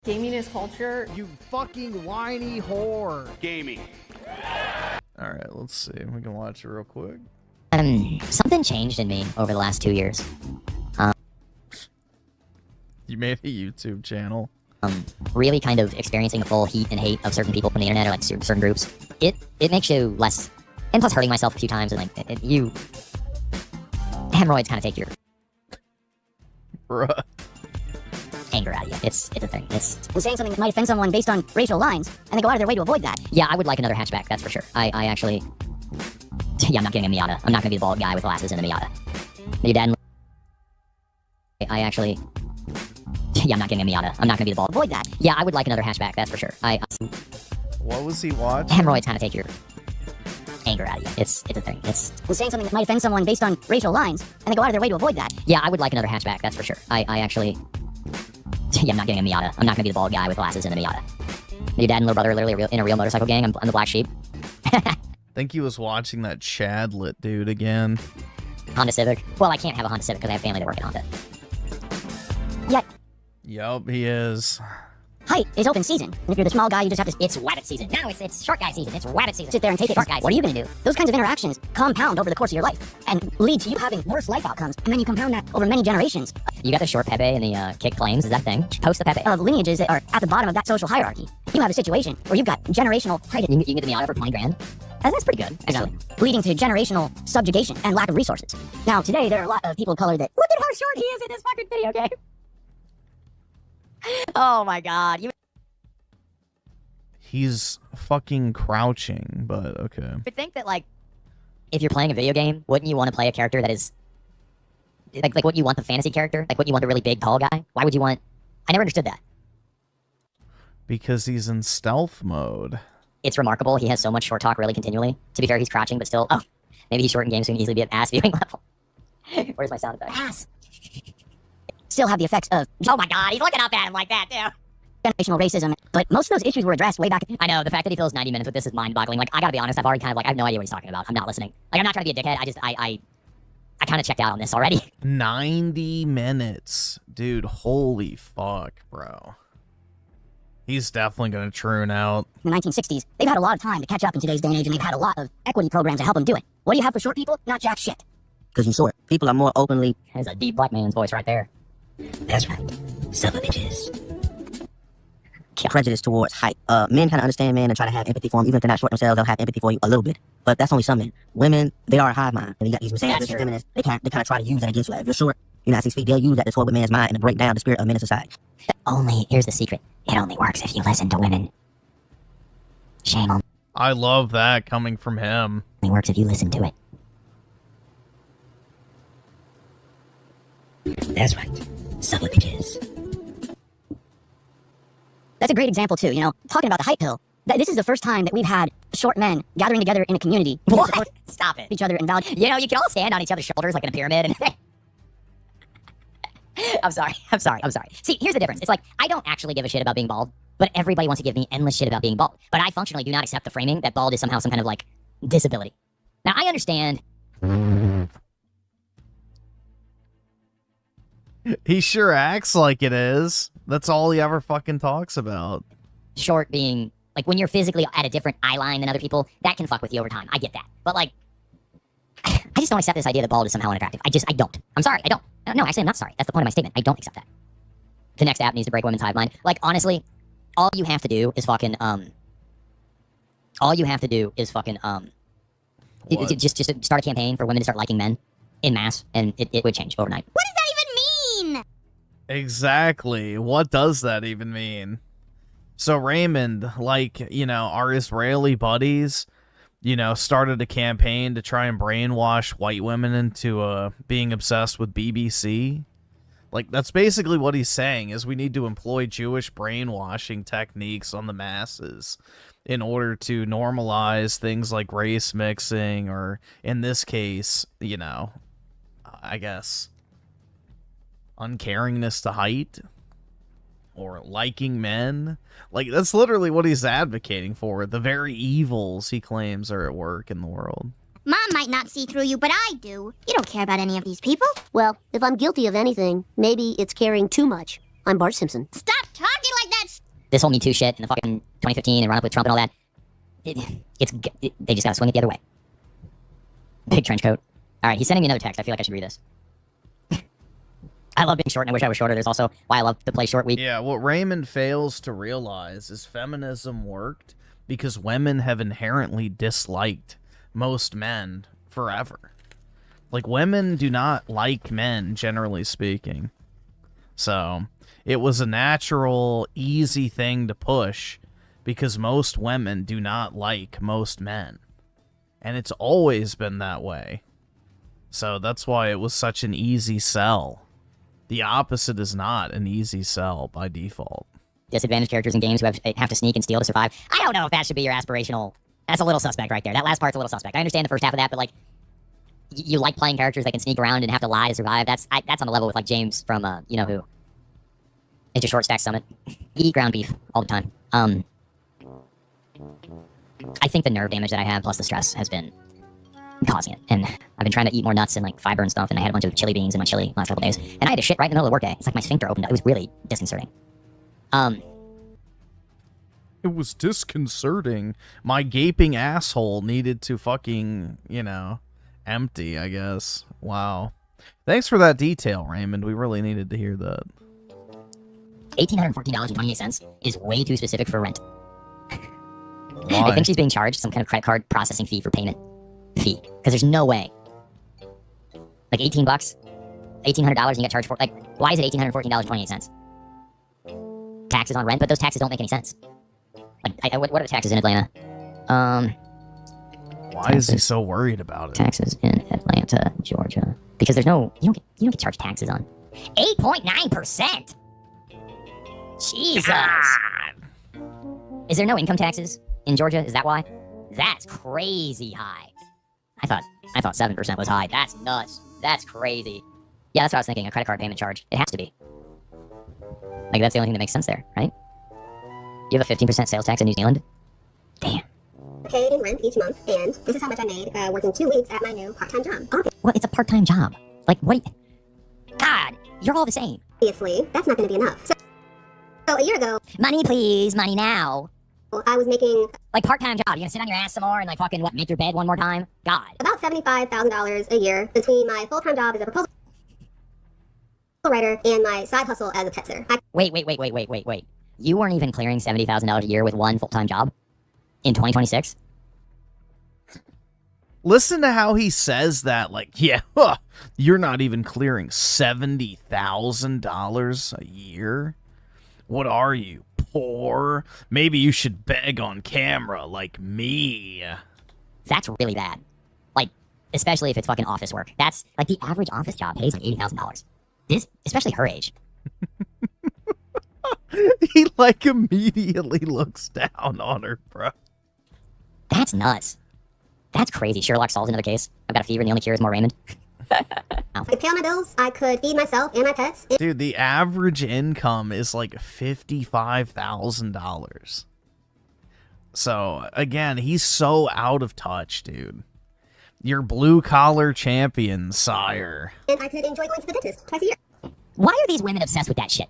Gaming is culture. You fucking whiny whore. Gaming. Alright, let's see. We can watch it real quick. Something changed in me over the last 2 years. You made a YouTube channel. Really kind of experiencing the full heat and hate of certain people from the internet or like certain groups. It makes you less, and plus hurting myself a few times, and like you hemorrhoids kind of take your Bruh. anger out of you. It's a thing. It's saying something that might offend someone based on racial lines, and they go out of their way to avoid that. yeah. I would like another hatchback. That's for sure. I actually. Yeah, I'm not getting a Miata. I'm not gonna be the bald guy with glasses and a Miata. Your dad. I actually. Yeah, I'm not getting a Miata. I'm not gonna be the bald. Avoid that. Yeah, I would like another hatchback. That's for sure. What was he watching? Hemorrhoids kind of take your anger out of you. It's a thing. It's saying something that might offend someone based on racial lines, and they go out of their way to avoid that. yeah. I would like another hatchback. That's for sure. I actually. Yeah, I'm not getting a Miata. I'm not gonna be the bald guy with glasses and a Miata. Your dad and little brother are literally in a real motorcycle gang. I'm the black sheep. I think he was watching that Chadlet dude again. Honda Civic. Well, I can't have a Honda Civic because I have family that work at Honda. Yet, Yup, he is. height is open season. And if you're the small guy, you just have to It's wabbit season. No, it's short guy season. It's wabbit season. sit there and take it. Short guys. What are you going to do? Those kinds of interactions compound over the course of your life and lead to you having worse life outcomes. And then you compound that over many generations You got the short Pepe and the kick flames. Is that thing? Post the Pepe. of lineages that are at the bottom of that social hierarchy. You have a situation where you've got generational height You can get the Miata for 20 grand. That's pretty good, actually. leading to generational subjugation and lack of resources. Now, today, there are a lot of people of color that Look at how short he is in this fucking video game. Oh my god. You He's fucking crouching, but okay. would think that, like, if you're playing a video game, wouldn't you want to play a character that is... Like wouldn't you want the fantasy character? Like, wouldn't you want the really big, tall guy? Why would you want... I never understood that. Because he's in stealth mode. It's remarkable. He has so much short talk really continually. To be fair, he's crouching, but still... Oh, maybe he's short in games, so he can easily be at ass viewing level. Where's my sound effect? ass still have the effects of Oh my god, he's looking up at him like that, too. generational racism. But most of those issues were addressed way back. I know, the fact that he fills 90 minutes with this is mind-boggling. Like, I gotta be honest, I've already kind of, like, I have no idea what he's talking about. I'm not listening. Like, I'm not trying to be a dickhead. I kind of checked out on this already. 90 minutes. Dude, holy fuck, bro. He's definitely gonna tune out. In the 1960s, they've had a lot of time to catch up in today's day and age, and they've had a lot of equity programs to help them do it. What do you have for short people? Not jack shit. Because you're short. People are more openly... There's a deep black man's voice right there. That's right. Son of bitches. Prejudice towards height. Men kind of understand men and try to have empathy for them. Even if they're not short themselves, they'll have empathy for you a little bit. But that's only some men. Women, they are a hive mind. And you got these misandrous feminists. They kind of try to use that against you. Like, if you're short, you're not 6 feet, they'll use that to toy with man's mind and to break down the spirit of men in society. Here's the secret. It only works if you listen to women. Shame only I love that coming from him. works if you listen to it. That's right. Son of bitches. That's a great example, too. You know, talking about the height pill. This is the first time that we've had short men gathering together in a community. to What? support Stop it. each other and value. You know, you can all stand on each other's shoulders like in a pyramid and... I'm sorry. See, here's the difference. It's like, I don't actually give a shit about being bald, but everybody wants to give me endless shit about being bald. But I functionally do not accept the framing that bald is somehow some kind of, like, disability. Now, I understand... He sure acts like it is. That's all he ever fucking talks about. short being... Like, when you're physically at a different eye line than other people, that can fuck with you over time. I get that. But, like... I just don't accept this idea that bald is somehow unattractive. I don't. I'm sorry, I don't. No, actually, I'm not sorry. That's the point of my statement. I don't accept that. The next app needs to break women's hive mind. Like, honestly, all you have to do is fucking, just start a campaign for women to start liking men in mass, and it would change overnight. What does that even mean? Exactly. What does that even mean? So Raymond, like, you know, our Israeli buddies, you know, started a campaign to try and brainwash white women into being obsessed with BBC. Like, that's basically what he's saying, is we need to employ Jewish brainwashing techniques on the masses in order to normalize things like race mixing, or, in this case, you know, I guess, uncaringness to height, or liking men. Like, that's literally what he's advocating for, the very evils he claims are at work in the world. Mom might not see through you, but I do. You don't care about any of these people. Well, if I'm guilty of anything, maybe it's caring too much. I'm Bart Simpson. Stop talking like that, this whole Me Too shit in the fucking 2015 and run up with Trump and all that, they just gotta swing it the other way. Big trench coat. All right, he's sending me another text. I feel like I should read this. I love being short, and I wish I was shorter. There's also why I love to play short week. Yeah, what Raymond fails to realize is feminism worked because women have inherently disliked most men forever. Like, women do not like men, generally speaking. So, it was a natural, easy thing to push because most women do not like most men. And it's always been that way. So, that's why it was such an easy sell. The opposite is not an easy sell by default. Disadvantaged characters in games who have to sneak and steal to survive. I don't know if that should be your aspirational. That's a little suspect right there. That last part's a little suspect. I understand the first half of that, but like, you like playing characters that can sneak around and have to lie to survive. That's on the level with like James from you know who. It's a short stack summit. Eat ground beef all the time. I think the nerve damage that I have plus the stress has been causing it, and I've been trying to eat more nuts and like fiber and stuff, and I had a bunch of chili beans in my chili last couple days, and I had to shit right in the middle of the workday. It's like my sphincter opened up. It was really disconcerting. It was disconcerting. My gaping asshole needed to fucking, empty, I guess. Wow. Thanks for that detail, Raymond. We really needed to hear that. $1,814.28 is way too specific for rent. Why? I think she's being charged some kind of credit card processing fee for payment fee. Because there's no way. Like $18, $1,800 and you get charged for like, why is it $1,814.28? Taxes on rent, but those taxes don't make any sense. Like, what are the taxes in Atlanta? Why is he so worried about it? Taxes in Atlanta, Georgia. Because there's no, you don't get charged taxes on. 8.9%. Jesus. God. Is there no income taxes in Georgia? Is that why? That's crazy high. I thought 7% was high. That's nuts. That's crazy. Yeah, that's what I was thinking. A credit card payment charge. It has to be. Like, that's the only thing that makes sense there, right? You have a 15% sales tax in New Zealand? Damn. Paid in rent each month, and this is how much I made working 2 weeks at my new part-time job. Well, it's a part-time job. Like, what? God, you're all the same. Obviously, that's not going to be enough. So a year ago, Money, please. Money now. I was making Like, part-time job. You gonna sit on your ass some more and, like, fucking, what, make your bed one more time? God. about $75,000 a year between my full-time job as a proposal writer and my side hustle as a pet sitter. Wait. You weren't even clearing $70,000 a year with one full-time job in 2026? Listen to how he says that, like, yeah, you're not even clearing $70,000 a year? What are you, poor? Maybe you should beg on camera like me. That's really bad. Like, especially if it's fucking office work. That's, like, the average office job pays like $80,000. This, especially her age. He, like, immediately looks down on her, bro. That's nuts. That's crazy. Sherlock solves another case. I've got a fever and the only cure is more Raymond. I could pay all my bills, I could feed myself and my pets. Dude, the average income is like $55,000. So, again, he's so out of touch, dude. You're blue-collar champion, sire. And I could enjoy going to the dentist twice a year. Why are these women obsessed with that shit?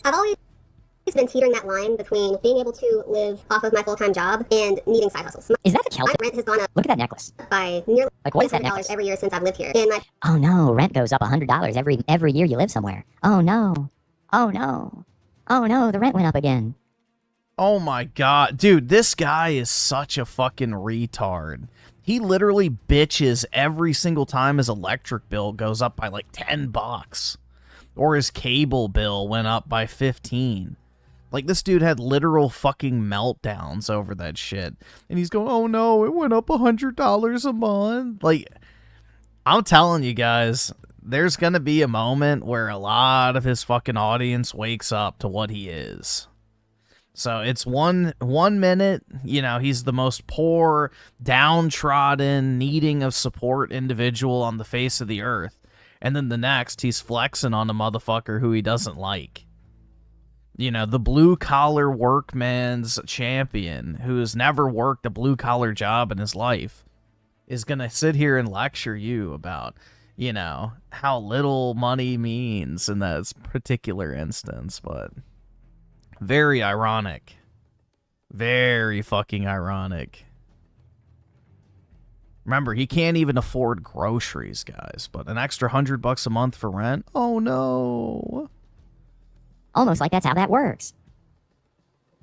I've always been teetering that line between being able to live off of my full-time job and needing side hustles. Is that the My Celtic? rent has gone up Look at that necklace. by nearly Like, what is that $100 necklace? every year since I've lived here. And my Oh no, rent goes up $100 every year you live somewhere. Oh no. The rent went up again. Oh my god. Dude, this guy is such a fucking retard. He literally bitches every single time his electric bill goes up by like $10. Or his cable bill went up by 15. Like, this dude had literal fucking meltdowns over that shit. And he's going, oh no, it went up $100 a month. Like, I'm telling you guys, there's gonna be a moment where a lot of his fucking audience wakes up to what he is. So it's one minute, he's the most poor, downtrodden, needing of support individual on the face of the earth. And then the next, he's flexing on a motherfucker who he doesn't like. The blue-collar workman's champion who has never worked a blue-collar job in his life is going to sit here and lecture you about, how little money means in that particular instance. But Very ironic. Very fucking ironic. Remember, he can't even afford groceries, guys. But an extra $100 a month for rent? Oh, no. Almost like that's how that works.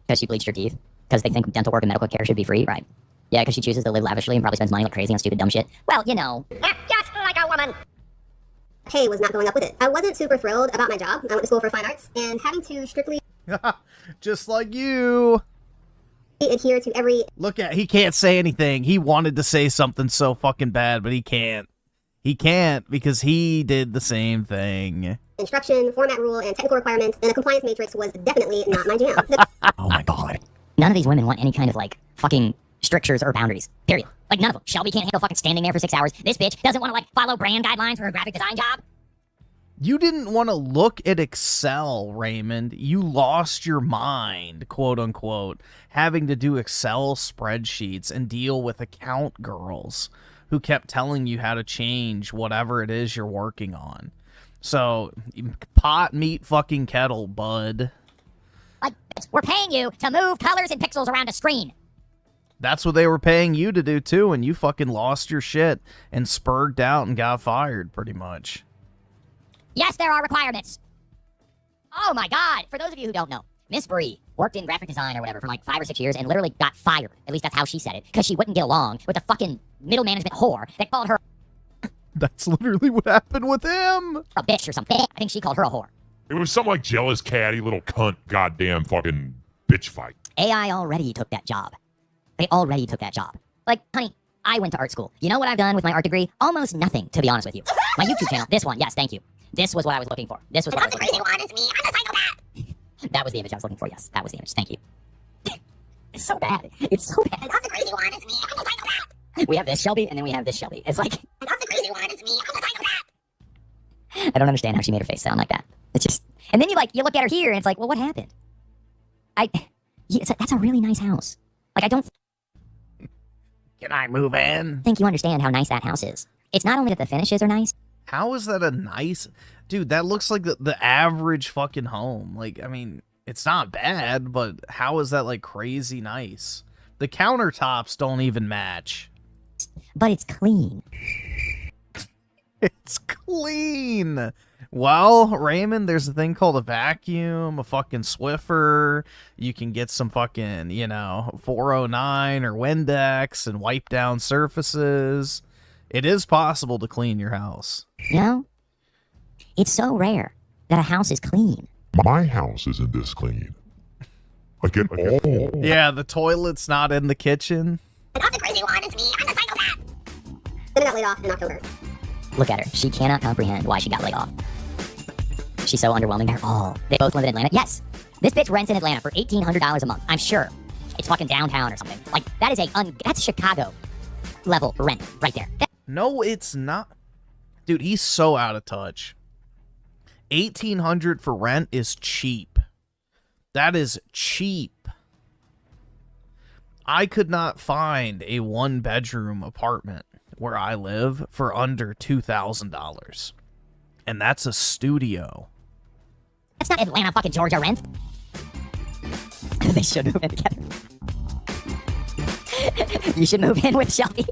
Because she bleached her teeth. Because they think dental work and medical care should be free, right? Yeah, because she chooses to live lavishly and probably spends money like crazy on stupid dumb shit. Well, you know. Just like a woman. Pay was not going up with it. I wasn't super thrilled about my job. I went to school for fine arts, and having to strictly Just like you. adhere to every Look at, he can't say anything. He wanted to say something so fucking bad, but he can't. He can't because he did the same thing. instruction, format rule, and technical requirement, and a compliance matrix was definitely not my jam. Oh my god. None of these women want any kind of, like, fucking strictures or boundaries. Period. Like, none of them. Shelby can't handle fucking standing there for 6 hours. This bitch doesn't want to, like, follow brand guidelines for her graphic design job. You didn't want to look at Excel, Raymond. You lost your mind, quote unquote, having to do Excel spreadsheets and deal with account girls who kept telling you how to change whatever it is you're working on. So, pot, meat, fucking kettle, bud. Like, bitch, we're paying you to move colors and pixels around a screen. That's what they were paying you to do, too, and you fucking lost your shit and spurged out and got fired, pretty much. Yes, there are requirements. Oh my god. For those of you who don't know, Miss Bree worked in graphic design or whatever for like 5 or 6 years and literally got fired. At least that's how she said it. Because she wouldn't get along with the fucking middle management whore that called her That's literally what happened with him. a bitch or something. I think she called her a whore. It was some like jealous catty little cunt goddamn fucking bitch fight. AI already took that job. They already took that job. Like, honey, I went to art school. You know what I've done with my art degree? Almost nothing, to be honest with you. My YouTube channel, this one, yes, thank you. This was what I was looking for. This was what I was looking for. one is me. I'm a psychopath. That was the image I was looking for, yes. That was the image, thank you. It's so bad. It's so bad. I'm the crazy one is me. I'm a psychopath. We have this Shelby, and then we have this Shelby. It's like, I'm the crazy one is me. I'm a psychopath. I don't understand how she made her face sound like that. It's just, and then you look at her here, and it's like, well, what happened? That's a really nice house. Like, I don't Can I move in? think you understand how nice that house is. It's not only that the finishes are nice. How is that a nice... Dude, that looks like the average fucking home. Like, I mean, it's not bad, but how is that, like, crazy nice? The countertops don't even match. But it's clean. It's clean. Well, Raymond, there's a thing called a vacuum, a fucking Swiffer. You can get some fucking, 409 or Windex and wipe down surfaces. It is possible to clean your house. You know? It's so rare that a house is clean. My house isn't this clean. I get all. Yeah, the toilet's not in the kitchen. I'm the crazy one is me. I'm a psychopath. Then I got laid off in October. Look at her. She cannot comprehend why she got laid off. She's so underwhelming. They're all. They both live in Atlanta. Yes. This bitch rents in Atlanta for $1,800 a month. I'm sure. It's fucking downtown or something. Like, that is that's Chicago level rent right there. No, it's not. Dude, he's so out of touch. $1,800 for rent is cheap. That is cheap. I could not find a 1-bedroom apartment where I live for under $2,000. And that's a studio. That's not Atlanta, fucking Georgia rent. They should move in together. You should move in with Shelby.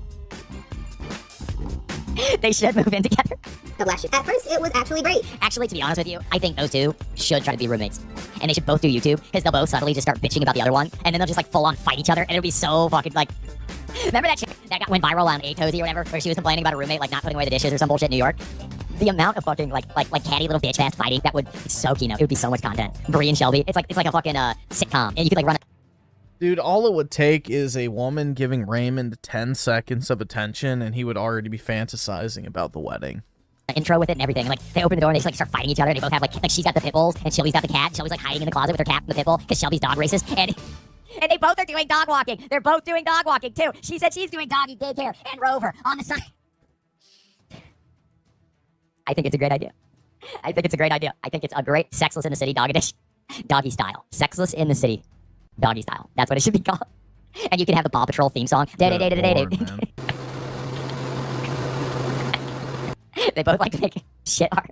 They should move in together. The last year. At first, it was actually great. Actually, to be honest with you, I think those two should try to be roommates. And they should both do YouTube, because they'll both subtly just start bitching about the other one, and then they'll just, like, full-on fight each other, and it'll be so fucking, like... Remember that chick that went viral on A-Tozy or whatever, where she was complaining about her roommate, like, not putting away the dishes or some bullshit in New York? The amount of fucking, like catty little bitch-fast fighting, that would... It's so keynote. It would be so much content. Bree and Shelby. It's like a fucking, sitcom, and you could, like, run... Dude, all it would take is a woman giving Raymond 10 seconds of attention, and he would already be fantasizing about the wedding. Intro with it and everything. Like, they open the door and they just, like, start fighting each other, and they both have, like she's got the pit bulls, and Shelby's got the cat, and Shelby's, like, hiding in the closet with her cat and the pit bull, because Shelby's dog racist, and they both are doing dog walking. They're both doing dog walking, too. She said she's doing doggy daycare and Rover on the side. I think it's a great idea. I think it's a great idea. I think it's a great Sexless in the City dog edition. Doggy style. Sexless in the City. Doggy style. That's what it should be called. And you can have the Paw Patrol theme song. Good Lord, man. They both like to make shit art.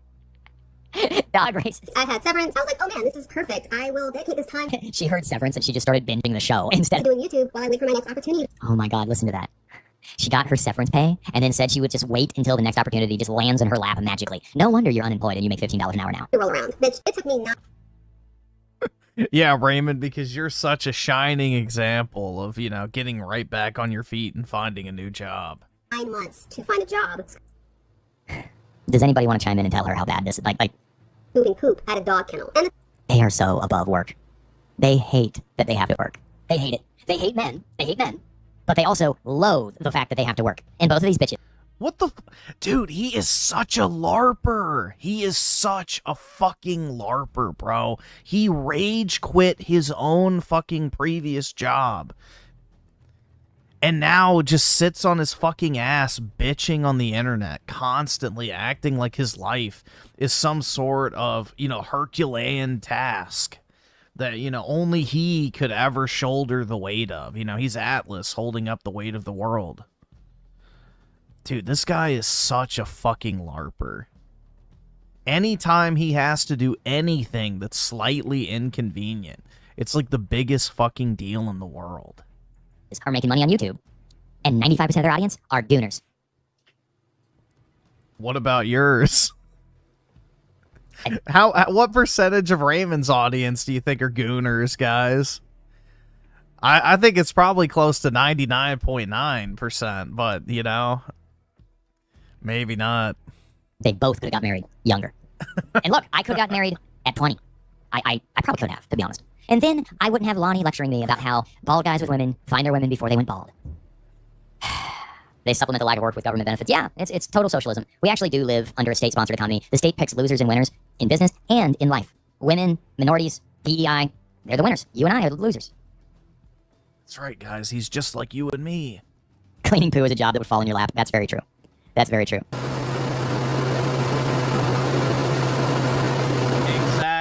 Dog racist. I had Severance. I was like, oh man, this is perfect. I will dedicate this time to She heard Severance and she just started binging the show instead of... doing YouTube while I wait for my next opportunity. Oh my god, listen to that. She got her severance pay and then said she would just wait until the next opportunity just lands in her lap magically. No wonder you're unemployed and you make $15 an hour now. To roll around. Bitch, it took me 9 Yeah, Raymond, because you're such a shining example of, you know, getting right back on your feet and finding a new job. months to find a job. Does anybody want to chime in and tell her how bad this is? Like Moving poop at a dog kennel. And they are so above work. They hate that they have to work. They hate it. They hate men. They hate men. But they also loathe the fact that they have to work. And both of these bitches. What the... Dude, he is such a LARPer. He is such a fucking LARPer, bro. He rage quit his own fucking previous job. And now just sits on his fucking ass bitching on the internet, constantly acting like his life is some sort of, you know, Herculean task that, you know, only he could ever shoulder the weight of. You know, he's Atlas holding up the weight of the world. Dude, this guy is such a fucking LARPer. Anytime he has to do anything that's slightly inconvenient, it's like the biggest fucking deal in the world. Are making money on YouTube. And 95% of their audience are gooners. What about yours? What percentage of Raymond's audience do you think are gooners, guys? I think it's probably close to 99.9%, but, you know, maybe not. They both could have got married younger. And look, I could have got married at 20. I probably could have, to be honest. And then I wouldn't have Lonnie lecturing me about how bald guys with women find their women before they went bald. They supplement the lack of work with government benefits. Yeah, it's total socialism. We actually do live under a state-sponsored economy. The state picks losers and winners in business and in life. Women, minorities, DEI, they're the winners. You and I are the losers. That's right, guys. He's just like you and me. Cleaning poo is a job that would fall in your lap. That's very true. That's very true.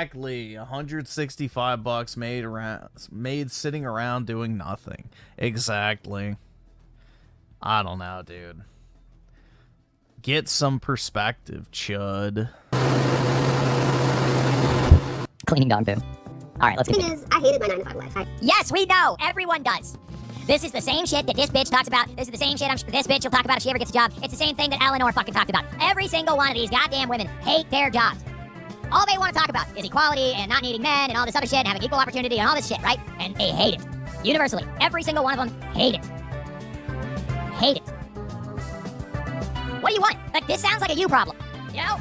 Exactly. $165 made sitting around doing nothing. Exactly. I don't know, dude. Get some perspective, chud. Cleaning dog poo. All right, let's the continue. thing is, I hated my 9-to-5 life. Yes, we know. Everyone does. This is the same shit that this bitch talks about. This is the same shit this bitch will talk about if she ever gets a job. It's the same thing that Eleanor fucking talked about. Every single one of these goddamn women hate their jobs. All they want to talk about is equality and not needing men and all this other shit and having equal opportunity and all this shit, right? And they hate it. Universally. Every single one of them hate it. Hate it. What do you want? Like, this sounds like a you problem. You know?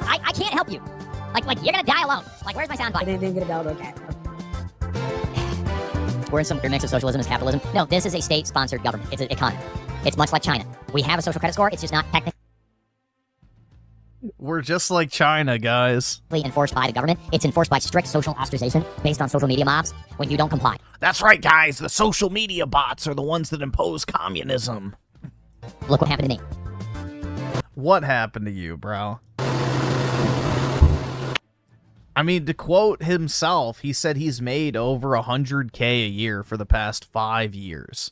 I can't help you. Like you're gonna die alone. Like, where's my soundbite? We're in some weird mix of socialism and capitalism. No, this is a state-sponsored government. It's an economy. It's much like China. We have a social credit score. It's just not technically We're just like China, guys. enforced by the government. It's enforced by strict social ostracization based on social media mobs when you don't comply. That's right, guys. The social media bots are the ones that impose communism. Look what happened to me. What happened to you, bro? I mean, to quote himself, he said he's made over $100K a year for the past 5 years.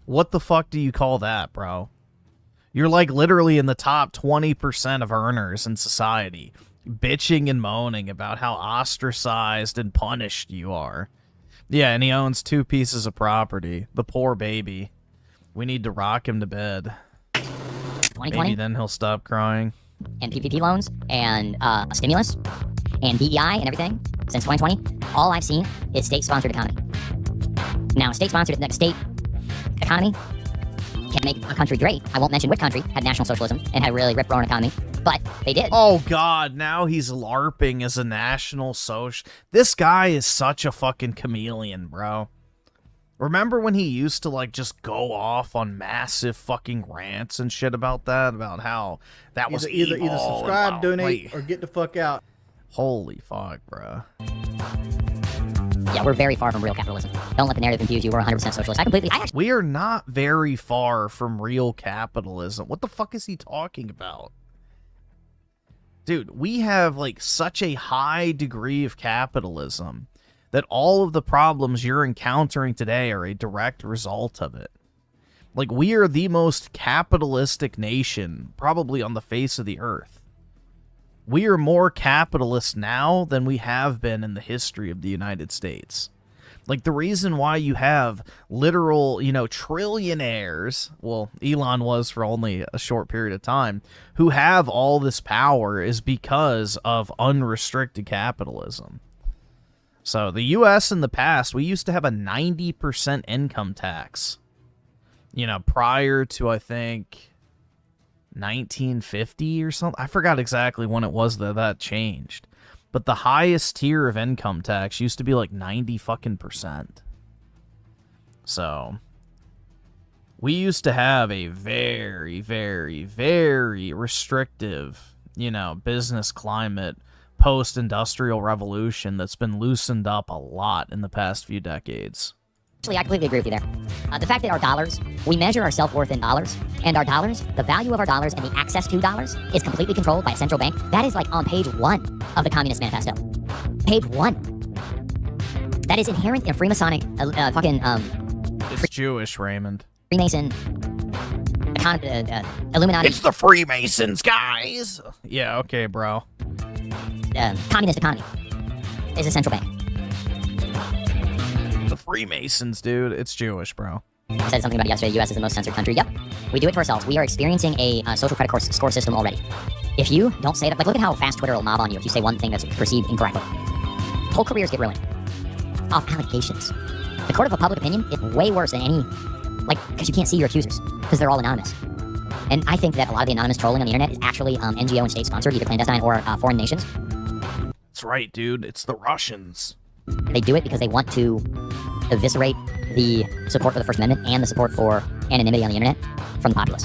What the fuck do you call that, bro? You're like literally in the top 20% of earners in society, bitching and moaning about how ostracized and punished you are. Yeah, and he owns 2 pieces of property. The poor baby. We need to rock him to bed. 2020? Maybe then he'll stop crying. And PPP loans and stimulus and DEI and everything since 2020, all I've seen is state-sponsored economy. Now, state-sponsored state economy can make a country great. I won't mention which country had national socialism and had a really rip-roaring economy, but they did. Oh, God, now he's LARPing as a national social... This guy is such a fucking chameleon, bro. Remember when he used to, like, just go off on massive fucking rants and shit about that? About how that was Either evil subscribe, and, donate, or get the fuck out. Holy fuck, bro. Yeah, we're very far from real capitalism. Don't let the narrative confuse you. We're 100% socialist. We are not very far from real capitalism. What the fuck is he talking about? Dude, we have, like, such a high degree of capitalism that all of the problems you're encountering today are a direct result of it. Like, we are the most capitalistic nation probably on the face of the earth. We are more capitalist now than we have been in the history of the United States. Like, the reason why you have literal, you know, trillionaires, well, Elon was for only a short period of time, who have all this power is because of unrestricted capitalism. So the U.S. in the past, we used to have a 90% income tax. You know, prior to, I think, 1950 or something. I forgot exactly when it was that changed. But the highest tier of income tax used to be like 90%. So we used to have a very, very, very restrictive, you know, business climate post-industrial revolution that's been loosened up a lot in the past few decades. Actually, I completely agree with you there. The fact that our dollars, we measure our self-worth in dollars, and our dollars, the value of our dollars and the access to dollars is completely controlled by a central bank. That is like on page 1 of the Communist Manifesto. Page 1. That is inherent in Freemasonic, It's Jewish, Raymond. Freemason, Illuminati. It's the Freemasons, guys! Yeah, okay, bro. Communist economy is a central bank. The Freemasons, dude. It's Jewish, bro. I said something about it yesterday. U.S. is the most censored country. Yep. We do it to ourselves. We are experiencing a social credit score system already. If you don't say that, like, look at how fast Twitter will mob on you if you say one thing that's perceived incorrectly. Whole careers get ruined. Off allegations. The court of public opinion is way worse than any, like, because you can't see your accusers, because they're all anonymous. And I think that a lot of the anonymous trolling on the internet is actually NGO and state-sponsored, either clandestine or foreign nations. That's right, dude. It's the Russians. They do it because they want to eviscerate the support for the First Amendment and the support for anonymity on the internet from the populace.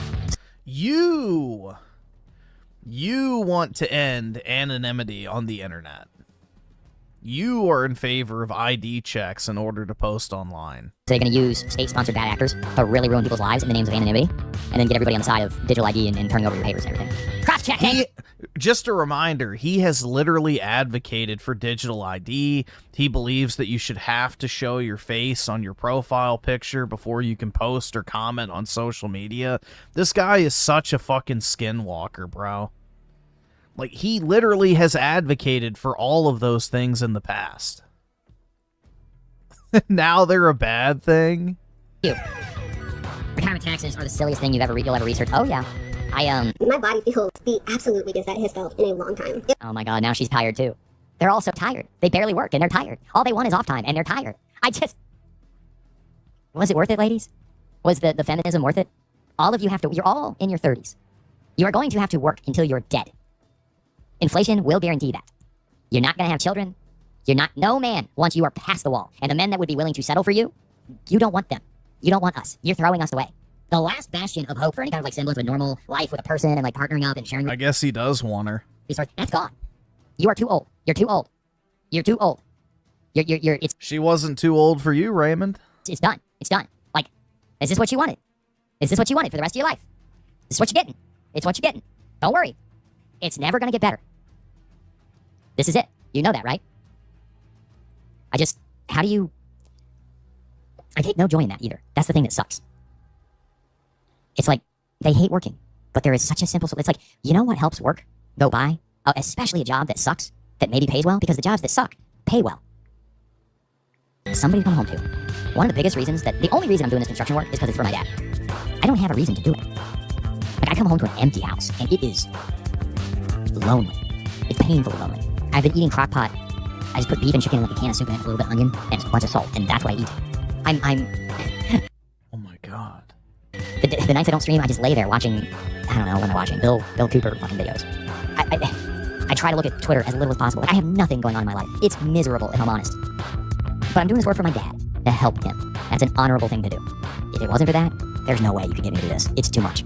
You want to end anonymity on the internet. You are in favor of ID checks in order to post online. So they're going to use state-sponsored bad actors to really ruin people's lives in the names of anonymity, and then get everybody on the side of digital ID and turning over your papers and everything. Cross-checking! Just a reminder, he has literally advocated for digital ID. He believes that you should have to show your face on your profile picture before you can post or comment on social media. This guy is such a fucking skinwalker, bro. Like, he literally has advocated for all of those things in the past. Now they're a bad thing? Retirement taxes are the silliest thing you'll ever research. Oh, yeah. My body feels the absolute weakest that it has felt in a long time. Oh my god, now she's tired too. They're all so tired. They barely work and they're tired. All they want is off time and they're tired. Was it worth it, ladies? Was the feminism worth it? All of you have to, you're all in your 30s. You are going to have to work until you're dead. Inflation will guarantee that. You're not going to have children. No man wants you are past the wall. And the men that would be willing to settle for you, you don't want them. You don't want us. You're throwing us away. The last bastion of hope for any kind of like semblance of a normal life with a person and like partnering up and sharing. I guess he does want her. That's gone. You are too old. You're too old. You're too old. She wasn't too old for you, Raymond. It's done. It's done. Like, is this what you wanted? Is this what you wanted for the rest of your life? This is what you're getting. It's what you're getting. Don't worry. It's never going to get better. This is it. You know that, right? I take no joy in that either. That's the thing that sucks. It's like, they hate working, but there is such a simple, it's like, you know what helps work go by? Especially a job that sucks, that maybe pays well, because the jobs that suck pay well. Somebody to come home to. One of the biggest reasons the only reason I'm doing this construction work is because it's for my dad. I don't have a reason to do it. Like, I come home to an empty house, and it is lonely. It's painfully lonely. I've been eating crock pot. I just put beef and chicken in like a can of soup and a little bit of onion and a bunch of salt, and that's what I eat. Oh my god. The nights I don't stream, I just lay there watching, I don't know what I'm watching, Bill Cooper fucking videos. I try to look at Twitter as little as possible. Like, I have nothing going on in my life. It's miserable, if I'm honest. But I'm doing this work for my dad, to help him. That's an honorable thing to do. If it wasn't for that, there's no way you could get me to do this. It's too much.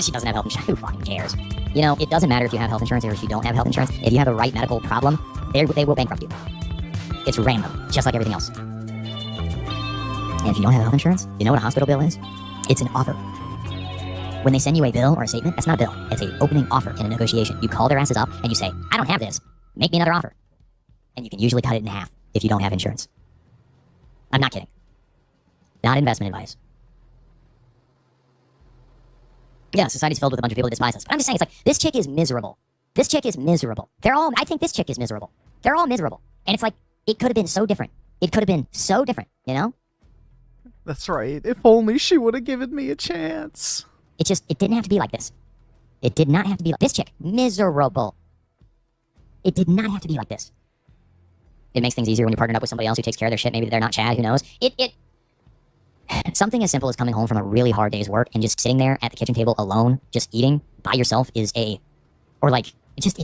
She doesn't have health insurance. Who fucking cares? You know, it doesn't matter if you have health insurance or if you don't have health insurance. If you have the right medical problem, they will bankrupt you. It's random, just like everything else. And if you don't have health insurance, you know what a hospital bill is? It's an offer. When they send you a bill or a statement, that's not a bill. It's an opening offer in a negotiation. You call their asses up and you say, I don't have this. Make me another offer. And you can usually cut it in half if you don't have insurance. I'm not kidding. Not investment advice. Yeah, society's filled with a bunch of people that despise us. But I'm just saying, it's like, this chick is miserable. This chick is miserable. I think this chick is miserable. They're all miserable. And it's like, it could have been so different. It could have been so different, you know? That's right. If only she would have given me a chance. It didn't have to be like this. It did not have to be like this chick. Miserable. It did not have to be like this. It makes things easier when you're partnered up with somebody else who takes care of their shit. Maybe they're not Chad, who knows? Something as simple as coming home from a really hard day's work and just sitting there at the kitchen table alone, just eating by yourself it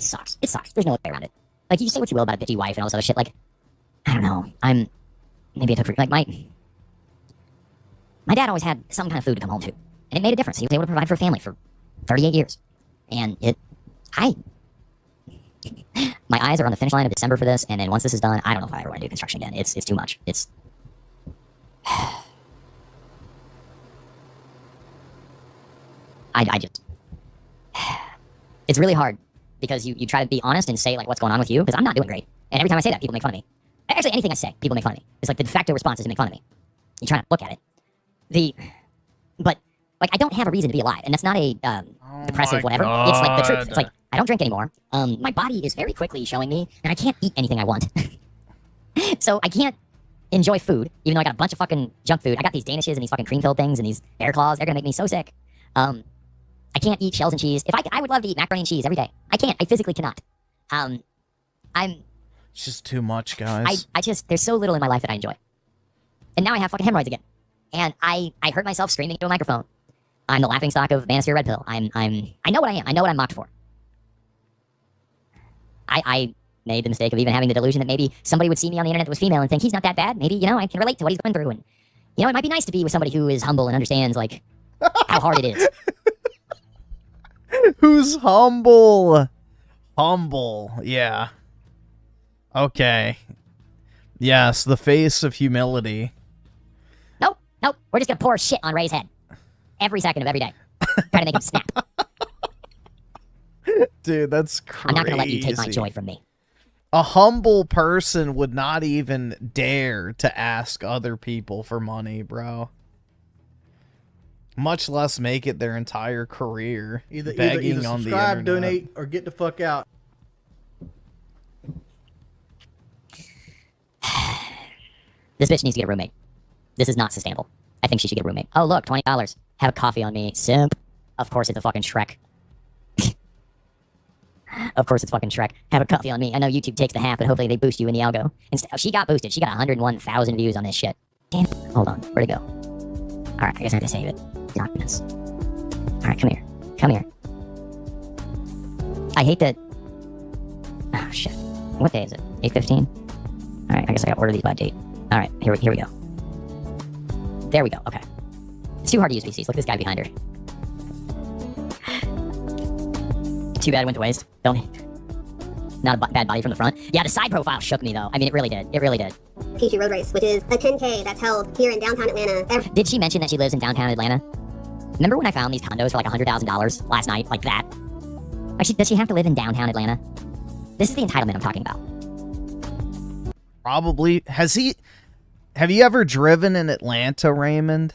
sucks. It sucks. There's no way around it. Like, you say what you will about a bitchy wife and all this other shit, like, I don't know. Maybe I took for, like, my dad always had some kind of food to come home to. And it made a difference. He was able to provide for a family for 38 years. And my eyes are on the finish line of December for this, and then once this is done, I don't know if I ever want to do construction again. It's too much. It's it's really hard because you try to be honest and say like what's going on with you, because I'm not doing great. And every time I say that, people make fun of me. Actually, anything I say, people make fun of me. It's like the de facto response is to make fun of me. You try to look at it. But like, I don't have a reason to be alive, and that's not a depressive whatever. God. It's like the truth. It's like, I don't drink anymore. My body is very quickly showing me that I can't eat anything I want. So I can't enjoy food, even though I got a bunch of fucking junk food. I got these Danishes and these fucking cream-filled things and these bear claws. They're gonna make me so sick. I can't eat shells and cheese. I would love to eat macaroni and cheese every day. I can't. I physically cannot. It's just too much, guys. There's so little in my life that I enjoy. And now I have fucking hemorrhoids again. And I hurt myself screaming into a microphone. I'm the laughingstock of Manosphere Red Pill. I know what I am. I know what I'm mocked for. I made the mistake of even having the delusion that maybe somebody would see me on the internet that was female and think he's not that bad. Maybe, I can relate to what he's going through. And, it might be nice to be with somebody who is humble and understands, like, how hard it is. Who's humble? Humble, yeah. Okay. Yes, the face of humility. Nope. We're just going to pour shit on Ray's head. Every second of every day. Try to make him snap. Dude, that's crazy. I'm not going to let you take my joy from me. A humble person would not even dare to ask other people for money, bro. Much less make it their entire career begging on the internet. Donate, or get the fuck out. This bitch needs to get a roommate. This is not sustainable. I think she should get a roommate. Oh, look, $20. Have a coffee on me. Simp. Of course it's a fucking Shrek. Of course it's fucking Shrek. Have a coffee on me. I know YouTube takes the half, but hopefully they boost you in the algo. She got boosted. She got 101,000 views on this shit. Damn. Hold on. Where'd it go? Alright, I guess I have to save it. Documents. Alright, come here. Come here. I hate that... Oh, shit. What day is it? 8/15? Alright, I guess I gotta order these by date. Alright, here we go. There we go. Okay. It's too hard to use PCs. Look at this guy behind her. Too bad it went to waste. Not a bad body from the front. Yeah, the side profile shook me, though. I mean, it really did. It really did. Peachy Road Race, which is a 10K that's held here in downtown Atlanta. Did she mention that she lives in downtown Atlanta? Remember when I found these condos for like $100,000 last night? Like that? Like, does she have to live in downtown Atlanta? This is the entitlement I'm talking about. Probably. Have you ever driven in Atlanta, Raymond?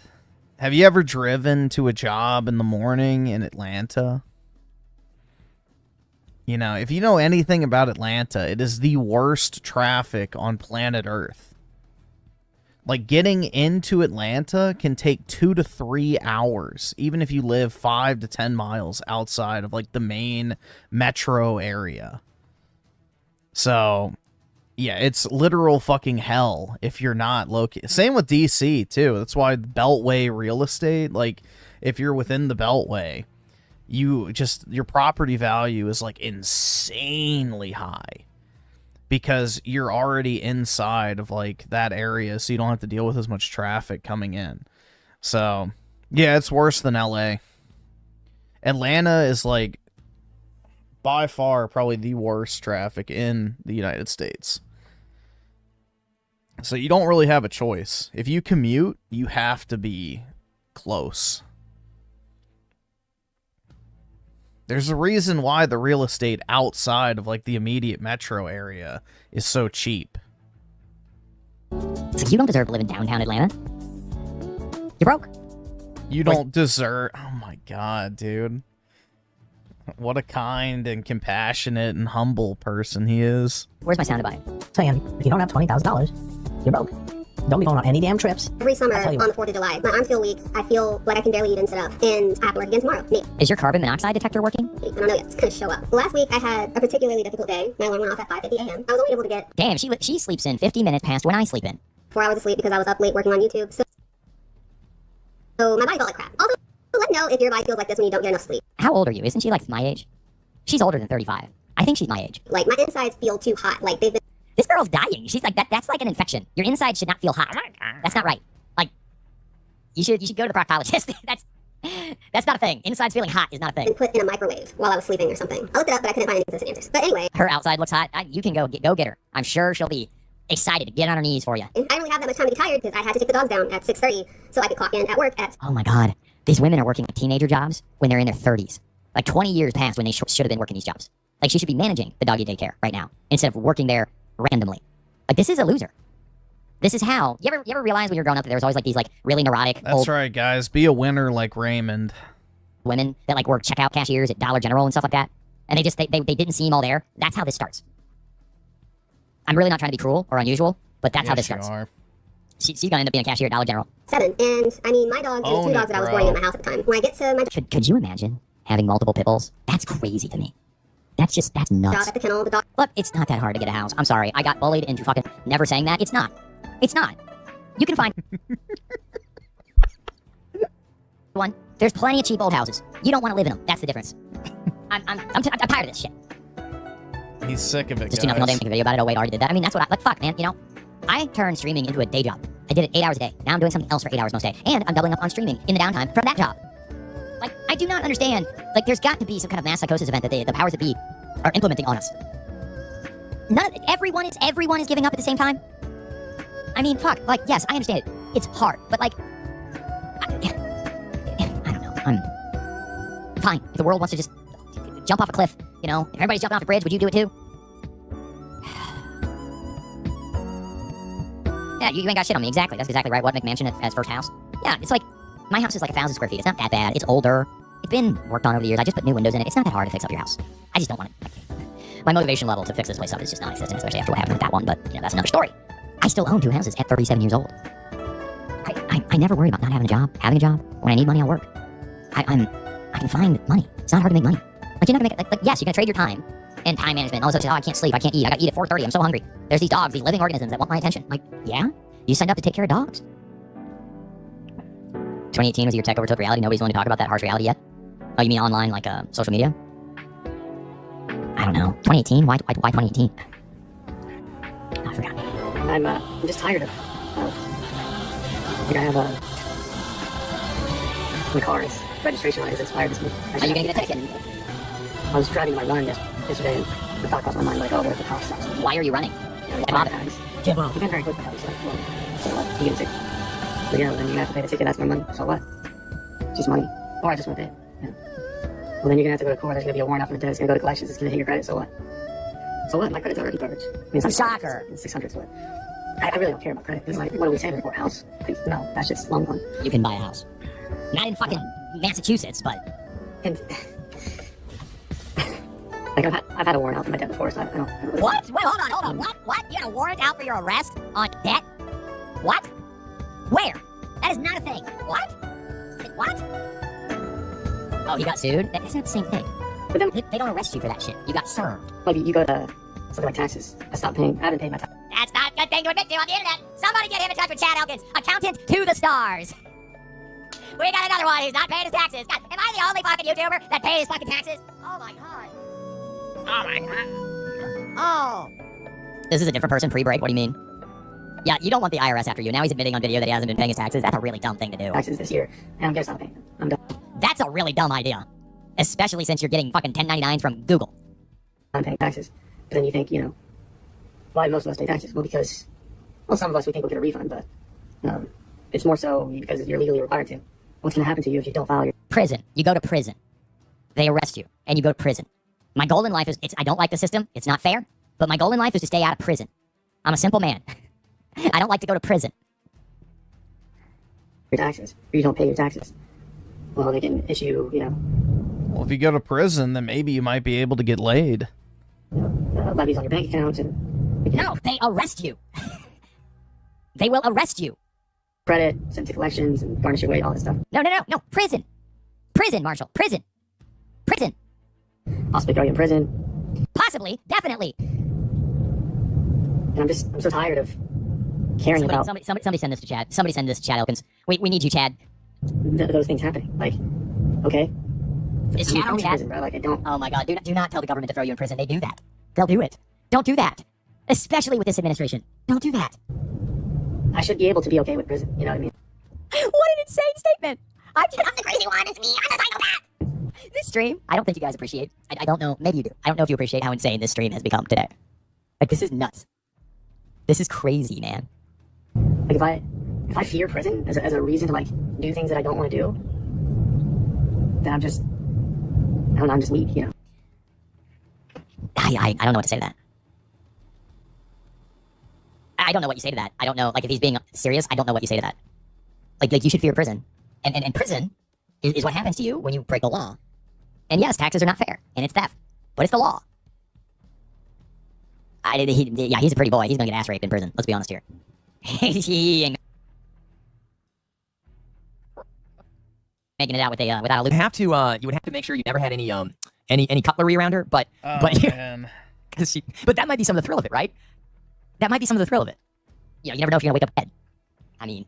Have you ever driven to a job in the morning in Atlanta? If you know anything about Atlanta, it is the worst traffic on planet Earth. Like, getting into Atlanta can take 2 to 3 hours, even if you live 5 to 10 miles outside of, like, the main metro area. So, yeah, it's literal fucking hell if you're not located. Same with DC, too. That's why Beltway real estate, like, if you're within the Beltway, your property value is like insanely high because you're already inside of like that area, so you don't have to deal with as much traffic coming in. So yeah, it's worse than LA. Atlanta is like by far probably the worst traffic in the United States. So you don't really have a choice. If you commute, you have to be close. There's a reason why the real estate outside of, like, the immediate metro area is so cheap. So you don't deserve to live in downtown Atlanta. You're broke. You don't deserve. Oh my god, dude. What a kind and compassionate and humble person he is. Where's my soundbite? Saying, if you don't have $20,000, you're broke. Don't be going on any damn trips. Every summer I'll tell you on the what. 4th of July, my arms feel weak. I feel like I can barely even sit up. And I have to work again tomorrow. Me. Is your carbon monoxide detector working? I don't know yet. It's gonna show up. Last week I had a particularly difficult day. My alarm went off at 5:50 a.m. I was only able to get Damn, she sleeps in 50 minutes past when I sleep in. 4 hours of sleep because I was up late working on YouTube. So my body felt like crap. Also, let me know if your body feels like this when you don't get enough sleep. How old are you? Isn't she like my age? She's older than 35. I think she's my age. Like my insides feel too hot. Like they've been This girl's dying. She's like, that's like an infection. Your inside should not feel hot. That's not right. Like, you should go to the proctologist. That's not a thing. Insides feeling hot is not a thing. put in a microwave while I was sleeping or something. I looked it up, but I couldn't find any consistent answers. But anyway, Her outside looks hot. You can go get her. I'm sure she'll be excited to get on her knees for you. and I didn't really have that much time to get tired because I had to take the dogs down at 6:30 so I could clock in at work at. Oh my god. These women are working teenager jobs when they're in their 30s. Like 20 years past when they should have been working these jobs. Like she should be managing the doggy daycare right now instead of working there randomly. Like this is a loser. This is how. You ever realize when you're growing up that there was always like these like really neurotic That's old right, guys. Be a winner like Raymond. women that like work checkout cashiers at Dollar General and stuff like that, and they didn't seem all there. That's how this starts. I'm really not trying to be cruel or unusual, but that's how this Yes, you starts. are. She's gonna end up being a cashier at Dollar General. 7. And I mean, my dog and the Own two it, dogs that I was bro. boarding at my house at the time. When I get to my Could you imagine having multiple pit bulls? That's crazy to me. That's job nuts. at the kennel, the dog Look, it's not that hard to get a house. I'm sorry. I got bullied into fucking never saying that. It's not. It's not. You can find one. There's plenty of cheap old houses. You don't want to live in them. That's the difference. I'm tired of this shit. He's sick of it, Just do nothing all day, guys. make a video about it. Oh wait, I already did that. I mean, that's what like fuck, man. You know, I turned streaming into a day job. I did it 8 hours a day. Now I'm doing something else for 8 hours most day, and I'm doubling up on streaming in the downtime from that job. Like, I do not understand. Like, there's got to be some kind of mass psychosis event that the powers that be are implementing on us. Everyone is giving up at the same time. I mean, fuck. Like, yes, I understand it. It's hard, but like, I don't know. I'm fine. If the world wants to just jump off a cliff, you know, if everybody's jumping off the bridge, would you do it too? Yeah, you ain't got shit on me. Exactly. That's exactly right. What McMansion as first house? Yeah, it's like, my house is like 1,000 square feet. It's not that bad. It's older. It's been worked on over the years. I just put new windows in it. It's not that hard to fix up your house. I just don't want it. My motivation level to fix this place up is just non-existent, especially after what happened with that one, but, you know, that's another story. I still own 2 houses at 37 years old. I never worry about not having a job. Having a job. When I need money, I'll work. I can find money. It's not hard to make money. Like, you're not gonna make, like yes, you're gonna trade your time and time management. All of a sudden, oh, I can't sleep. I can't eat. I gotta eat at 4:30. I'm so hungry. There's these dogs, these living organisms that want my attention. Like, yeah? You signed up to take care of dogs. 2018 was your tech overtook reality. Nobody's willing to talk about that harsh reality yet. Oh, you mean online, like social media? I don't know. 2018? Why 2018? I forgot. I'm just tired of like I have my car's registration light is expired this month. Are you gonna get a ticket? I was driving my run yesterday and the thought crossed my mind like, oh, what if the cop stops me? Why are you running? Like, Bob. tags. Yeah, well, you've been very good with that. It's like, well, so what? You get a ticket. But yeah, then you have to pay the ticket, that's my money. So what? It's just money. Or I just want to pay it. Yeah. Well, then you're gonna have to go to court. There's gonna be a warrant out for the debt. It's gonna go to collections. It's gonna hit your credit. So what? So what? My credit's already garbage. I mean, it's not Shocker. It's 600. So what? I really don't care about credit. It's like, what are we saving for a house? Like, no, that's just long gone. You can buy a house. Not in fucking Massachusetts, but And like I've had a warrant out for my debt before, so I don't. what? Wait, hold on. What? You got a warrant out for your arrest on debt? What? Where? That is not a thing. What? Oh, he got sued? That's not the same thing. But then, They don't arrest you for that shit. You got served. like, you go to something like taxes. I stopped paying. I haven't paid my taxes. That's not a good thing to admit to on the internet. Somebody get him in touch with Chad Elkins, accountant to the stars. We got another one who's not paying his taxes. God, am I the only fucking YouTuber that pays fucking taxes? Oh my god. Oh. This is a different person pre-break? What do you mean? Yeah, you don't want the IRS after you. Now he's admitting on video that he hasn't been paying his taxes. That's a really dumb thing to do. Taxes this year, and I'm gonna stop paying them. I'm done. That's a really dumb idea. Especially since you're getting fucking 1099s from Google. I'm paying taxes. But then you think, you know, why most of us pay taxes? Well, because, well, some of us we think we'll get a refund, but it's more so because you're legally required to. What's gonna happen to you if you don't file your Prison. You go to prison. They arrest you, and you go to prison. My goal in life is, I don't like the system. It's not fair. But my goal in life is to stay out of prison. I'm a simple man. I don't like to go to prison. taxes, or you don't pay your taxes? well, they can issue, Well, if you go to prison, then maybe you might be able to get laid. levies on your bank accounts and No, they arrest you. They will arrest you. credit, send to collections, and garnish your weight, all that stuff. No. Prison. Prison, Marshall. Prison. Prison. Possibly throw you in prison. Possibly. Definitely. And I'm so tired of caring about Somebody send this to Chad. Somebody send this to Chad Elkins. We need you, Chad. those things happening. Like, okay. Is I'm Chad from on chat? prison, bro. Like, I don't. Oh my God! Do not tell the government to throw you in prison. They do that. They'll do it. Don't do that. Especially with this administration. Don't do that. I should be able to be okay with prison. You know what I mean? What an insane statement! I'm the crazy one. It's me. I'm a psychopath. This stream, I don't think you guys appreciate. I don't know. Maybe you do. I don't know if you appreciate how insane this stream has become today. Like, this is nuts. This is crazy, man. Like, if I fear prison as a reason to, like, do things that I don't want to do, then I'm just, I don't know, I'm just weak, you know? I don't know what to say to that. I don't know what you say to that. I don't know, like, if he's being serious, I don't know what you say to that. Like you should fear prison. And prison is what happens to you when you break the law. And yes, taxes are not fair, and it's theft, but it's the law. He's a pretty boy. He's gonna get ass raped in prison. Let's be honest here. He ain't making it out with a without a loop. You would have to make sure you never had any cutlery around her, but Man. but that might be some of the thrill of it, right? That might be some of the thrill of it. You never know if you're gonna wake up dead. I mean,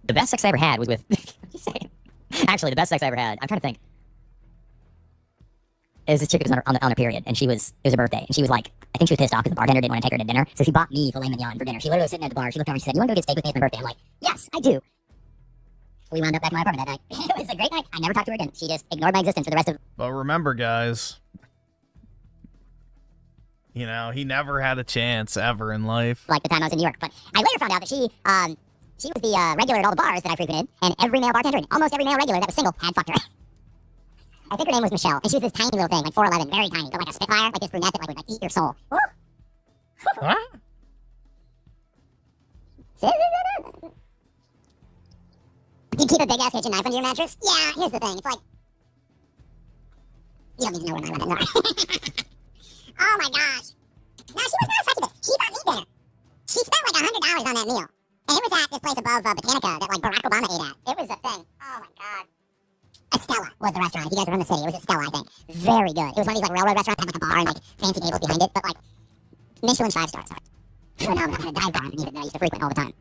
the best sex I ever had was with. I'm just saying. Actually, the best sex I ever had. I'm trying to think. It was this chick who was on her period, and it was her birthday, and she was like, I think she was pissed off because the bartender didn't want to take her to dinner, so she bought me filet mignon for dinner. She literally was sitting at the bar. She looked over and she said, "You want to go get steak with me? It's my birthday." I'm like, "Yes, I do." We wound up back in my apartment that night. It was a great night. I never talked to her again. She just ignored my existence for the rest of. But remember, guys, he never had a chance ever in life. Like the time I was in New York. But I later found out that she was the regular at all the bars that I frequented, and every male bartender, and almost every male regular that was single, had fucked her. I think her name was Michelle, and she was this tiny little thing, like 4'11", very tiny, but like a spitfire, like this brunette that would eat your soul. Woo! What? Do you keep a big ass kitchen knife under your mattress? Yeah, here's the thing. It's like you don't need to know where my weapons are. Oh my gosh. No, she was not a succubus. She bought me dinner. She spent like $100 on that meal. And it was at this place above Botanica that like Barack Obama ate at. It was a thing. Oh my god. Estella was the restaurant. If you guys are from the city, it was Estella, I think. Very good. It was one of these like railroad restaurants that had like a bar and like fancy tables behind it, but like Michelin 5 stars. Phenomenal. And a dive bar underneath it that I used to frequent all the time.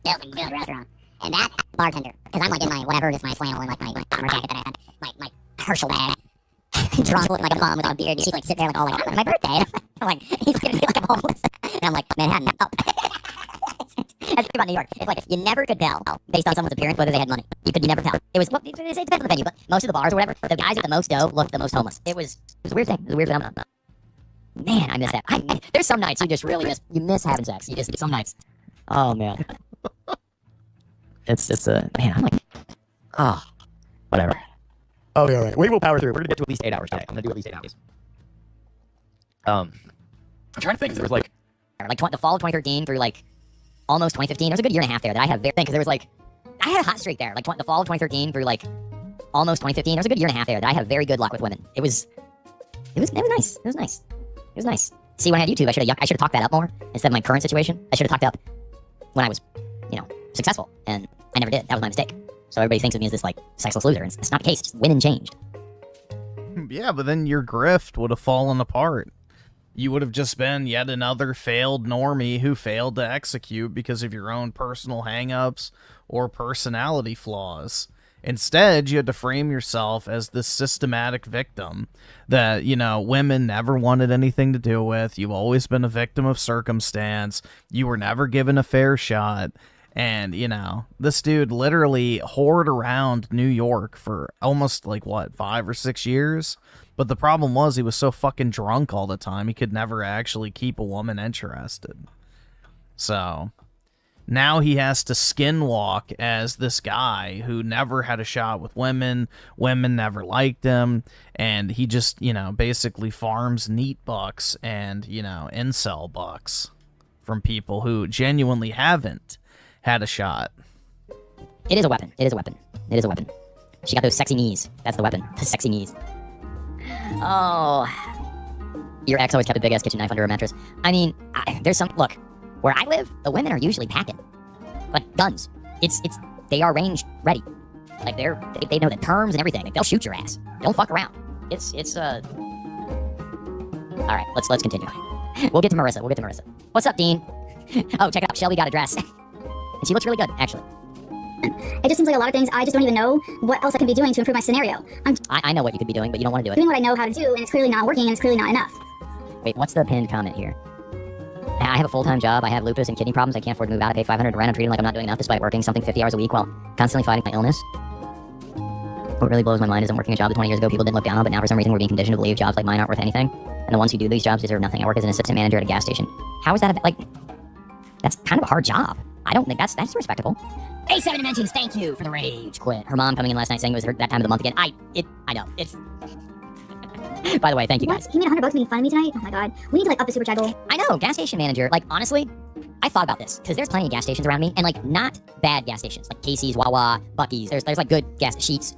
It was a good restaurant. And that bartender, because I'm like in my whatever, just my flannel and like my bomber jacket that I had, my Herschel bag, drunk looking like a bum with a beard. She's like sitting there like, oh like, it's my birthday. I'm like, he's looking at me like I'm homeless. And I'm like, Manhattan. Oh. That's the thing about New York. It's like you never could tell based on someone's appearance whether they had money. You could never tell. It was it depends on the venue, but most of the bars or whatever, the guys with the most dough looked the most homeless. It was a weird thing. It was a weird phenomenon. Man, I miss that. There's some nights you just really miss having sex. You just some nights. Oh man. It's man. I'm like, whatever. oh yeah, right. We will power through. We're gonna get to at least 8 hours today. I'm gonna do at least 8 hours. I'm trying to think. There was like The fall of 2013 through like almost 2015. There was a good year and a half there that I had because there was like I had a hot streak there. Like the fall of 2013 through like almost 2015. There was a good year and a half there that I had very good luck with women. It was nice. It was nice. See, when I had YouTube, I should have talked that up more instead of my current situation. I should have talked up when I was, successful, and I never did. That was my mistake. So everybody thinks of me as this like sexless loser, and it's not the case. Just women changed. Yeah, but then your grift would have fallen apart. You would have just been yet another failed normie who failed to execute because of your own personal hang-ups or personality flaws. Instead, you had to frame yourself as this systematic victim that, women never wanted anything to do with. You've always been a victim of circumstance. You were never given a fair shot. And, this dude literally whored around New York for almost, 5 or 6 years? But the problem was he was so fucking drunk all the time, he could never actually keep a woman interested. So, now he has to skinwalk as this guy who never had a shot with women. Women never liked him. And he just, basically farms neat bucks and, incel bucks from people who genuinely haven't had a shot. It is a weapon. She got those sexy knees. That's the weapon. The sexy knees. Oh. Your ex always kept a big ass kitchen knife under her mattress. I mean, there's some. Look, where I live, the women are usually packing. Like guns. They are range ready. Like they know the terms and everything. Like, they'll shoot your ass. Don't fuck around. All right, let's continue. We'll get to Marissa. What's up, Dean? Oh, check it out. Shelby got a dress. And she looks really good, actually. It just seems like a lot of things I just don't even know what else I can be doing to improve my scenario. I know what you could be doing, but you don't want to do it. Doing what I know how to do, and it's clearly not working, and it's clearly not enough. Wait, what's the pinned comment here? I have a full-time job. I have lupus and kidney problems. I can't afford to move out. I pay $500 rent. I'm treating like I'm not doing enough despite working something 50 hours a week while constantly fighting my illness. What really blows my mind is I'm working a job that 20 years ago people didn't look down on, but now for some reason we're being conditioned to believe jobs like mine aren't worth anything. And the ones who do these jobs deserve nothing. I work as an assistant manager at a gas station. How is that that's kind of a hard job. I don't think that's respectable. A7 Dimensions, thank you for the rage quit. Her mom coming in last night saying it was that time of the month again. I know. It's by the way, thank you guys. What? He made $100 making fun of me tonight? Oh my god. We need to up the super chat goal. I know, gas station manager. Honestly, I thought about this because there's plenty of gas stations around me, and not bad gas stations like Casey's, Wawa, Buc-ee's. There's good gas Sheets.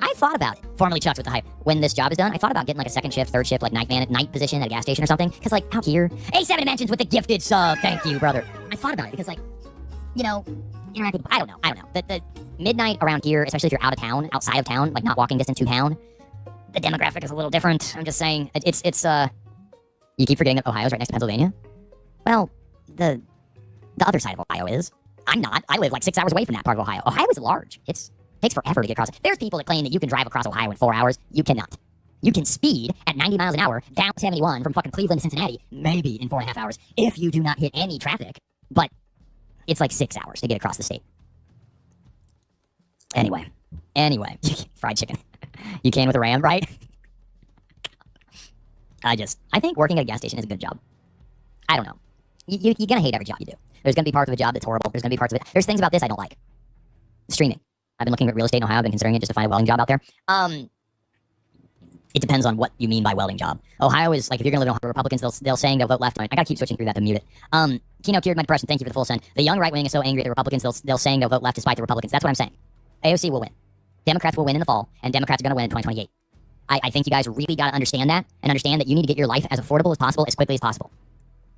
I thought about it. Formerly Chuck's with the hype. When this job is done, I thought about getting a second shift, third shift, night position at a gas station or something. Because out here, A7 Dimensions with the gifted sub. Thank you, brother. I thought about it because interact with. I don't know. The midnight around here, especially if you're outside of town, not walking distance to town, the demographic is a little different. I'm just saying, it's you keep forgetting that Ohio's right next to Pennsylvania. Well, the other side of Ohio is. I'm not. I live 6 hours away from that part of Ohio. Ohio is large. It takes forever to get across. There's people that claim that you can drive across Ohio in 4 hours. You cannot. You can speed at 90 miles an hour down 71 from fucking Cleveland to Cincinnati, maybe in 4.5 hours, if you do not hit any traffic. But it's 6 hours to get across the state. Anyway. Fried chicken. You can with a ram, right? I think working at a gas station is a good job. I don't know. You're gonna hate every job you do. There's gonna be parts of a job that's horrible. There's gonna be parts of it. There's things about this I don't like. Streaming. I've been looking at real estate in Ohio. I've been considering it just to find a welding job out there. It depends on what you mean by welding job. Ohio is if you're gonna live in Ohio, Republicans, they'll saying they'll vote left. I gotta keep switching through that to mute it. Kino cured my depression. Thank you for the full send. The young right wing is so angry at the Republicans, they'll saying they'll vote left despite the Republicans. That's what I'm saying. AOC will win. Democrats will win in the fall, and Democrats are gonna win in 2028. I think you guys really gotta understand that, and understand that you need to get your life as affordable as possible, as quickly as possible.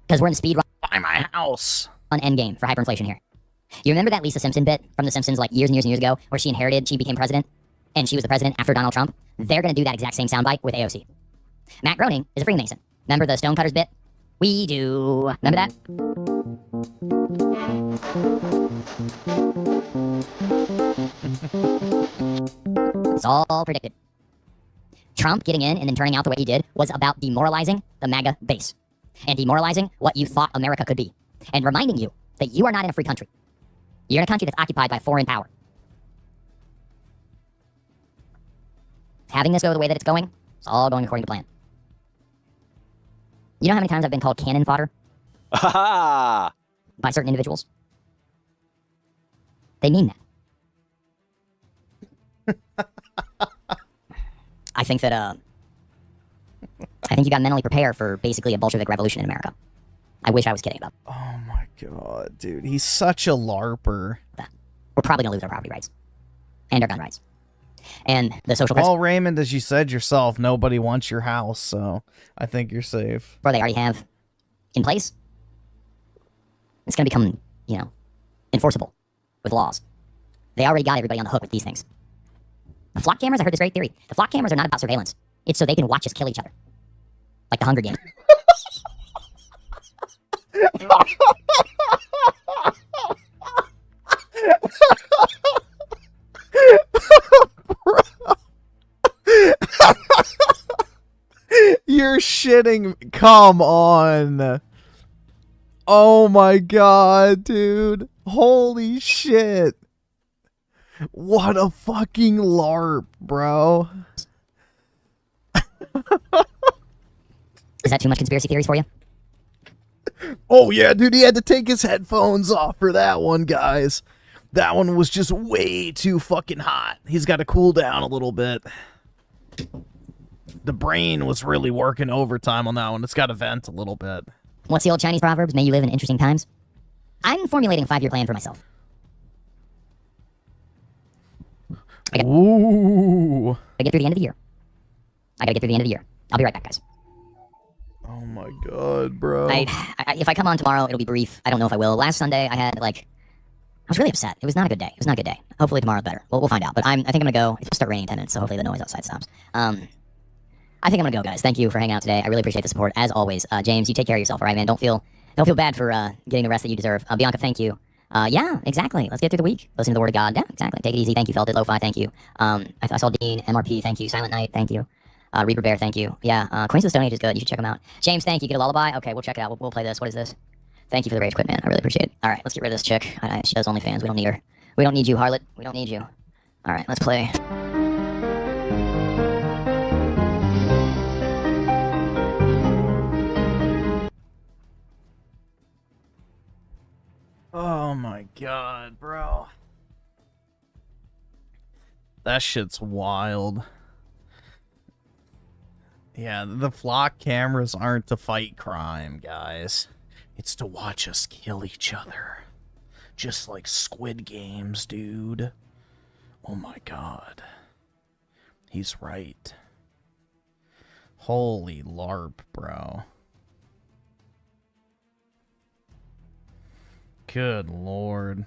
Because we're in the speed run. Buy my house. On endgame for hyperinflation here. You remember that Lisa Simpson bit from The Simpsons years and years and years ago, where she became president, and she was the president after Donald Trump? They're gonna do that exact same soundbite with AOC. Matt Groening is a Freemason. Remember the Stonecutters bit? We do. Remember that? It's all predicted. Trump getting in and then turning out the way he did was about demoralizing the MAGA base. And demoralizing what you thought America could be. And reminding you that you are not in a free country. You're in a country that's occupied by foreign power. Having this go the way that it's going, it's all going according to plan. You know how many times I've been called cannon fodder? By certain individuals? They mean that. I think you got to mentally prepare for basically a Bolshevik revolution in America. I wish I was kidding about that. Oh my god, dude. He's such a LARPer. We're probably going to lose our property rights. And our gun rights. And the social... Well, Raymond, as you said yourself, nobody wants your house, so I think you're safe. Or they already have in place. It's going to become, enforceable with laws. They already got everybody on the hook with these things. The flock cameras, I heard this great theory. The flock cameras are not about surveillance. It's so they can watch us kill each other. Like the Hunger Games. You're shitting. Come on. Oh my god, dude. Holy shit. What a fucking LARP, bro. Is that too much conspiracy theories for you? Oh yeah, dude, he had to take his headphones off for that one, guys. That one was just way too fucking hot. He's got to cool down a little bit. The brain was really working overtime on that one. It's got to vent a little bit. What's the old Chinese proverbs? May you live in interesting times? I'm formulating a 5-year plan for myself. Ooh. I get through the end of the year. I gotta get through the end of the year. I'll be right back, guys. Oh my god, bro. If I come on tomorrow, it'll be brief. I don't know if I will. Last Sunday, I had like, I was really upset. It was not a good day. It was not a good day. Hopefully tomorrow's better. We'll find out. But I think I'm gonna go. It's supposed to start raining in 10 minutes, so hopefully the noise outside stops. I think I'm gonna go, guys. Thank you for hanging out today. I really appreciate the support as always. James, you take care of yourself, all right, man. Don't feel bad for getting the rest that you deserve. Bianca, thank you. Yeah, exactly. Let's get through the week. Listen to the word of God. Yeah, exactly. Take it easy. Thank you, Felted Lo-Fi. Thank you. I saw Dean, MRP. Thank you. Silent Night. Thank you. Reaper Bear. Thank you. Yeah. Queens of the Stone Age is good. You should check them out. James, thank you. Get a lullaby. Okay, we'll check it out. We'll play this. What is this? Thank you for the rage quit, man. I really appreciate it. All right, let's get rid of this chick. She does OnlyFans. We don't need her. We don't need you, harlot. We don't need you. All right, let's play. Oh my god, bro. That shit's wild. Yeah, the flock cameras aren't to fight crime, guys. It's to watch us kill each other. Just like Squid Games, dude. Oh my god. He's right. Holy LARP, bro. Good lord.